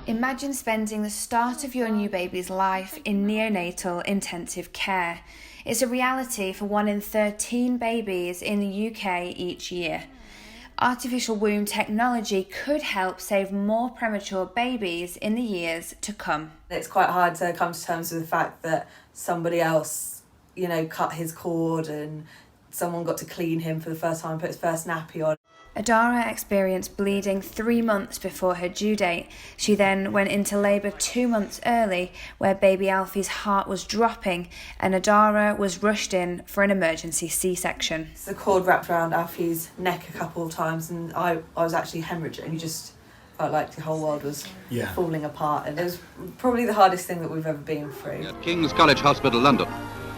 Imagine spending the start of your new baby's life in neonatal intensive care. It's a reality for 1 in 13 babies in the UK each year. Artificial womb technology could help save more premature babies in the years to come. It's quite hard to come to terms with the fact that somebody else, cut his cord and someone got to clean him for the first time, put his first nappy on. Adara experienced bleeding 3 months before her due date. She then went into labour 2 months early, where baby Alfie's heart was dropping, and Adara was rushed in for an emergency C-section. The cord wrapped around Alfie's neck a couple of times, and I was actually hemorrhaging. You just felt like the whole world was falling apart, and it was probably the hardest thing that we've ever been through. At King's College Hospital, London,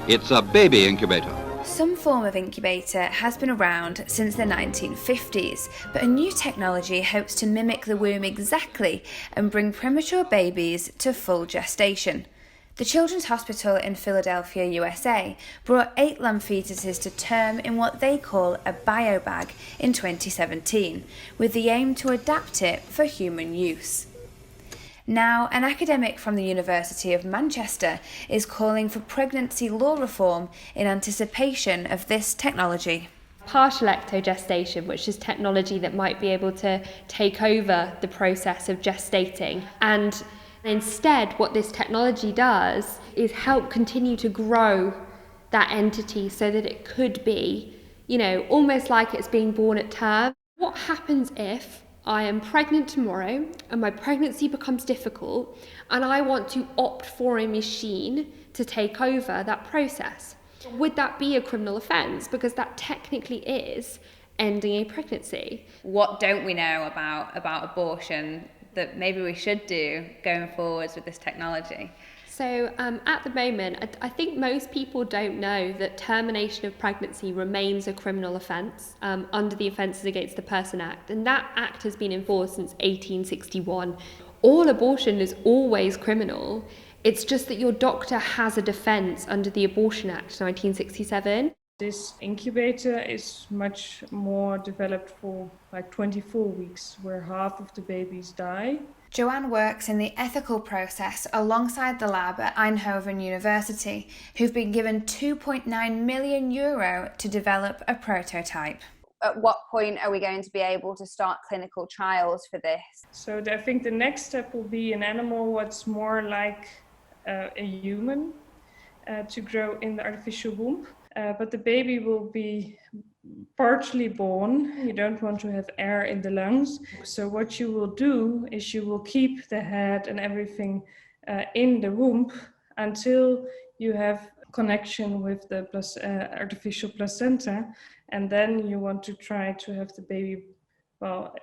it's a baby incubator. Some form of incubator has been around since the 1950s, but a new technology hopes to mimic the womb exactly and bring premature babies to full gestation. The Children's Hospital in Philadelphia, USA, brought 8 lamb fetuses to term in what they call a biobag in 2017, with the aim to adapt it for human use. Now, an academic from the University of Manchester is calling for pregnancy law reform in anticipation of this technology. Partial ectogestation, which is technology that might be able to take over the process of gestating. And instead, what this technology does is help continue to grow that entity so that it could be, almost like it's being born at term. What happens if I am pregnant tomorrow and my pregnancy becomes difficult and I want to opt for a machine to take over that process? Would that be a criminal offence? Because that technically is ending a pregnancy. What don't we know about abortion that maybe we should do going forwards with this technology? So at the moment, I think most people don't know that termination of pregnancy remains a criminal offence under the Offences Against the Person Act, and that act has been enforced since 1861. All abortion is always criminal. It's just that your doctor has a defence under the Abortion Act 1967. This incubator is much more developed for 24 weeks, where half of the babies die. Joanne works in the ethical process alongside the lab at Eindhoven University, who've been given €2.9 million to develop a prototype. At what point are we going to be able to start clinical trials for this? So I think the next step will be an animal what's more like a human to grow in the artificial womb. But the baby will be partially born. You don't want to have air in the lungs. So what you will do is you will keep the head and everything in the womb until you have connection with the artificial placenta. And then you want to try to have the baby,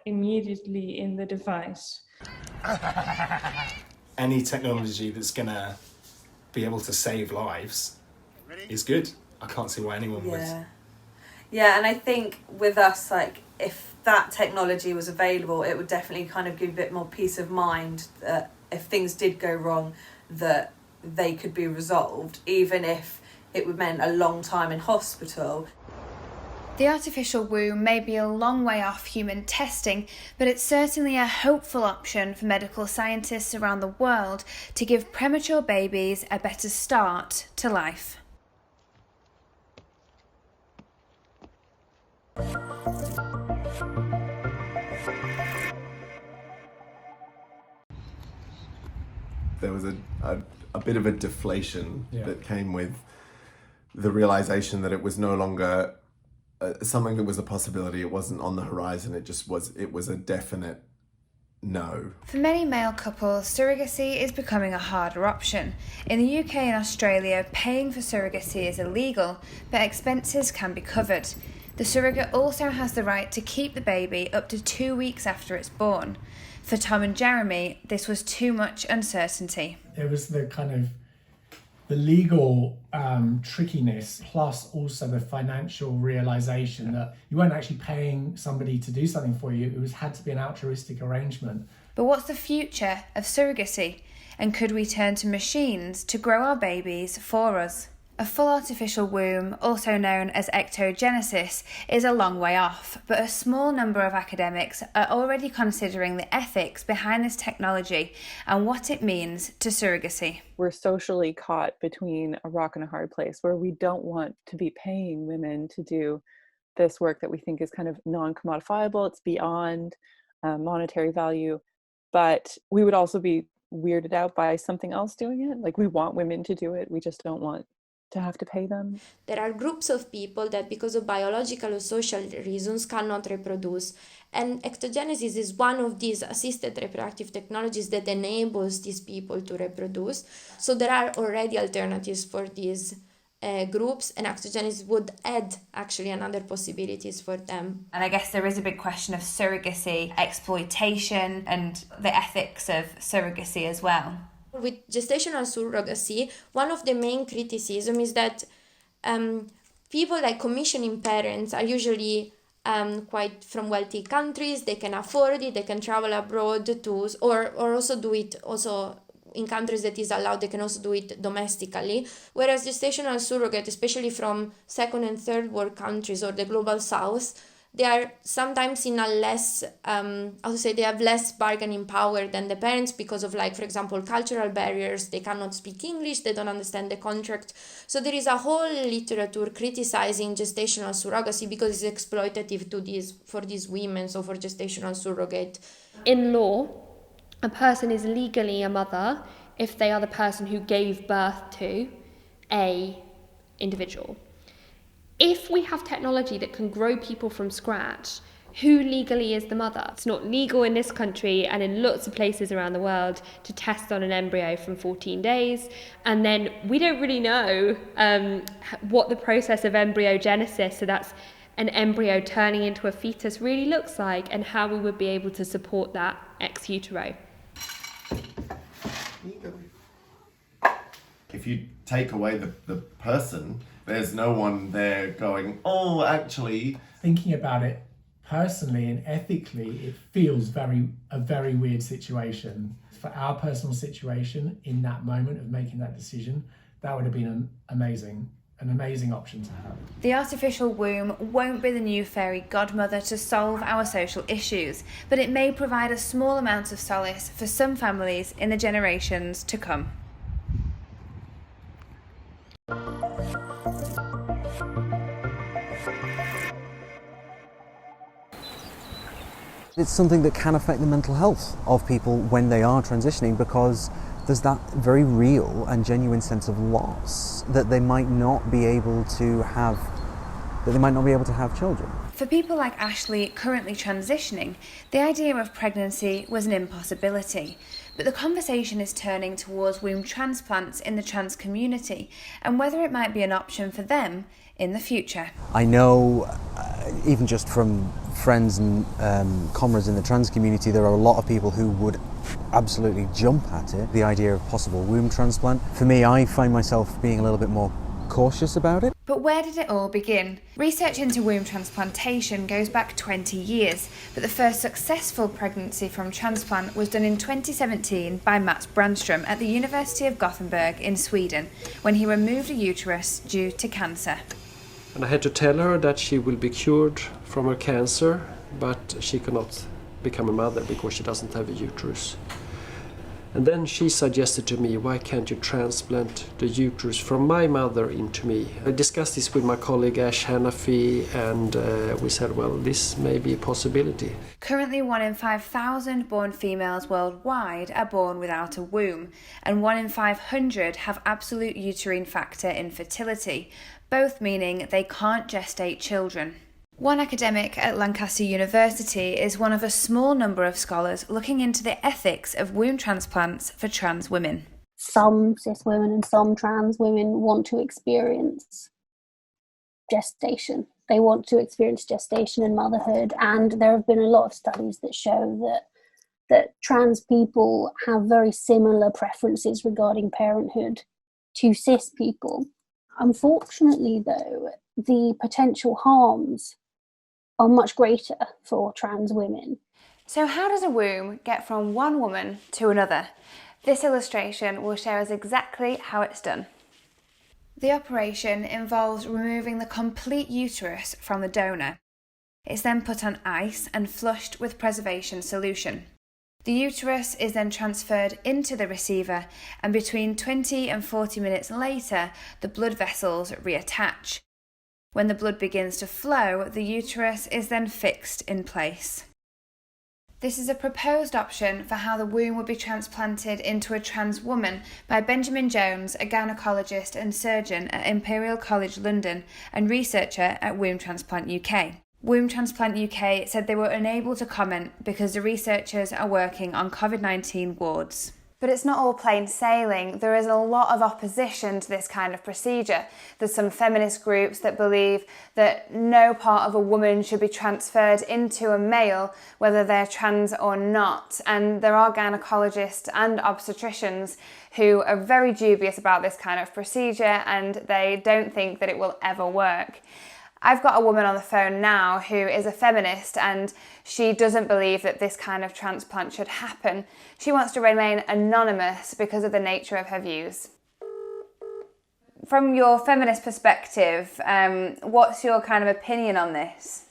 immediately in the device. Any technology that's going to be able to save lives is good. I can't see why anyone would. Yeah, and I think with us, if that technology was available, it would definitely kind of give a bit more peace of mind that if things did go wrong, that they could be resolved, even if it would mean a long time in hospital. The artificial womb may be a long way off human testing, but it's certainly a hopeful option for medical scientists around the world to give premature babies a better start to life. There was a bit of a deflation that came with the realization that it was no longer something that was a possibility. It wasn't on the horizon. It was a definite no. For many male couples, surrogacy is becoming a harder option. In the UK and Australia, paying for surrogacy is illegal, but expenses can be covered. The surrogate also has the right to keep the baby up to 2 weeks after it's born. For Tom and Jeremy, this was too much uncertainty. It was the legal trickiness, plus also the financial realization that you weren't actually paying somebody to do something for you. It had to be an altruistic arrangement. But what's the future of surrogacy? And could we turn to machines to grow our babies for us? A full artificial womb, also known as ectogenesis, is a long way off, but a small number of academics are already considering the ethics behind this technology and what it means to surrogacy. We're socially caught between a rock and a hard place where we don't want to be paying women to do this work that we think is kind of non-commodifiable. It's beyond monetary value, but we would also be weirded out by something else doing it. Like, we want women to do it, we just don't want to have to pay them. There are groups of people that, because of biological or social reasons, cannot reproduce. And ectogenesis is one of these assisted reproductive technologies that enables these people to reproduce. So there are already alternatives for these groups, and ectogenesis would add actually another possibilities for them. And I guess there is a big question of surrogacy, exploitation, and the ethics of surrogacy as well. With gestational surrogacy, one of the main criticisms is that people like commissioning parents are usually quite from wealthy countries. They can afford it, they can travel abroad to, or also do it also in countries that is allowed. They can also do it domestically. Whereas gestational surrogate, especially from second and third world countries or the global south, they are sometimes in a less, they have less bargaining power than the parents because of, like, for example, cultural barriers. They cannot speak English, they don't understand the contract. So there is a whole literature criticizing gestational surrogacy because it's exploitative for these women, so for gestational surrogate. In law, a person is legally a mother if they are the person who gave birth to a individual. If we have technology that can grow people from scratch, who legally is the mother? It's not legal in this country and in lots of places around the world to test on an embryo from 14 days. And then we don't really know what the process of embryogenesis, so that's an embryo turning into a fetus, really looks like, and how we would be able to support that ex utero. If you take away the person, there's no one there going, oh, actually. Thinking about it personally and ethically, it feels a very weird situation. For our personal situation in that moment of making that decision, that would have been an amazing option to have. The artificial womb won't be the new fairy godmother to solve our social issues, but it may provide a small amount of solace for some families in the generations to come. It's something that can affect the mental health of people when they are transitioning, because there's that very real and genuine sense of loss that they might not be able to have children. For people like Ashley currently transitioning, the idea of pregnancy was an impossibility. But the conversation is turning towards womb transplants in the trans community and whether it might be an option for them in the future. I know, even just from friends and comrades in the trans community, there are a lot of people who would absolutely jump at it, the idea of possible womb transplant. For me, I find myself being a little bit more cautious about it. But where did it all begin? Research into womb transplantation goes back 20 years, but the first successful pregnancy from transplant was done in 2017 by Mats Brandström at the University of Gothenburg in Sweden, when he removed a uterus due to cancer. And I had to tell her that she will be cured from her cancer, but she cannot become a mother because she doesn't have a uterus. And then she suggested to me, why can't you transplant the uterus from my mother into me? I discussed this with my colleague Ash Hanafi, and we said, well, this may be a possibility. Currently 1 in 5,000 born females worldwide are born without a womb, and 1 in 500 have absolute uterine factor infertility, both meaning they can't gestate children. One academic at Lancaster University is one of a small number of scholars looking into the ethics of womb transplants for trans women. Some cis women and some trans women want to experience gestation. They want to experience gestation and motherhood, and there have been a lot of studies that show that trans people have very similar preferences regarding parenthood to cis people. Unfortunately, though, the potential harms are much greater for trans women. So how does a womb get from one woman to another? This illustration will show us exactly how it's done. The operation involves removing the complete uterus from the donor. It's then put on ice and flushed with preservation solution. The uterus is then transferred into the receiver, and between 20 and 40 minutes later, the blood vessels reattach. When the blood begins to flow, the uterus is then fixed in place. This is a proposed option for how the womb would be transplanted into a trans woman by Benjamin Jones, a gynaecologist and surgeon at Imperial College London and researcher at Womb Transplant UK. Womb Transplant UK said they were unable to comment because the researchers are working on COVID-19 wards. But it's not all plain sailing. There is a lot of opposition to this kind of procedure. There's some feminist groups that believe that no part of a woman should be transferred into a male, whether they're trans or not. And there are gynecologists and obstetricians who are very dubious about this kind of procedure, and they don't think that it will ever work. I've got a woman on the phone now who is a feminist, and she doesn't believe that this kind of transplant should happen. She wants to remain anonymous because of the nature of her views. From your feminist perspective, what's your kind of opinion on this?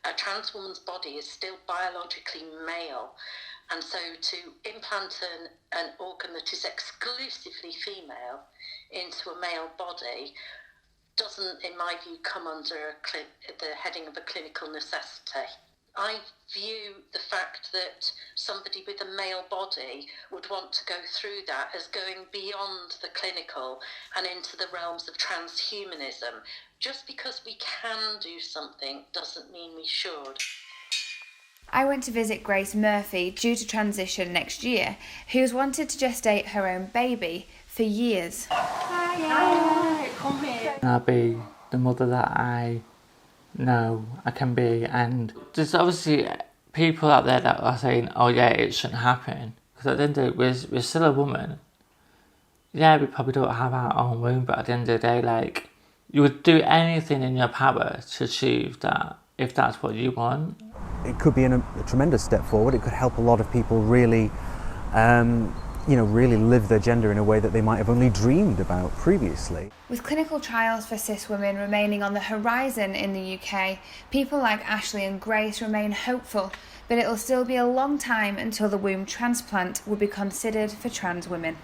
A trans woman's body is still biologically male, and so to implant an organ that is exclusively female into a male body doesn't, in my view, come under the heading of a clinical necessity. I view the fact that somebody with a male body would want to go through that as going beyond the clinical and into the realms of transhumanism. Just because we can do something doesn't mean we should. I went to visit Grace Murphy, due to transition next year, who's wanted to gestate her own baby for years. Hi, come here. I'll be the mother that I know I can be, and there's obviously people out there that are saying, oh yeah, it shouldn't happen, because at the end of the day, we're still a woman. Yeah, we probably don't have our own womb, but at the end of the day, like, you would do anything in your power to achieve that, if that's what you want. It could be a tremendous step forward. It could help a lot of people really really live their gender in a way that they might have only dreamed about previously. With clinical trials for cis women remaining on the horizon in the UK, people like Ashley and Grace remain hopeful, but it'll still be a long time until the womb transplant will be considered for trans women.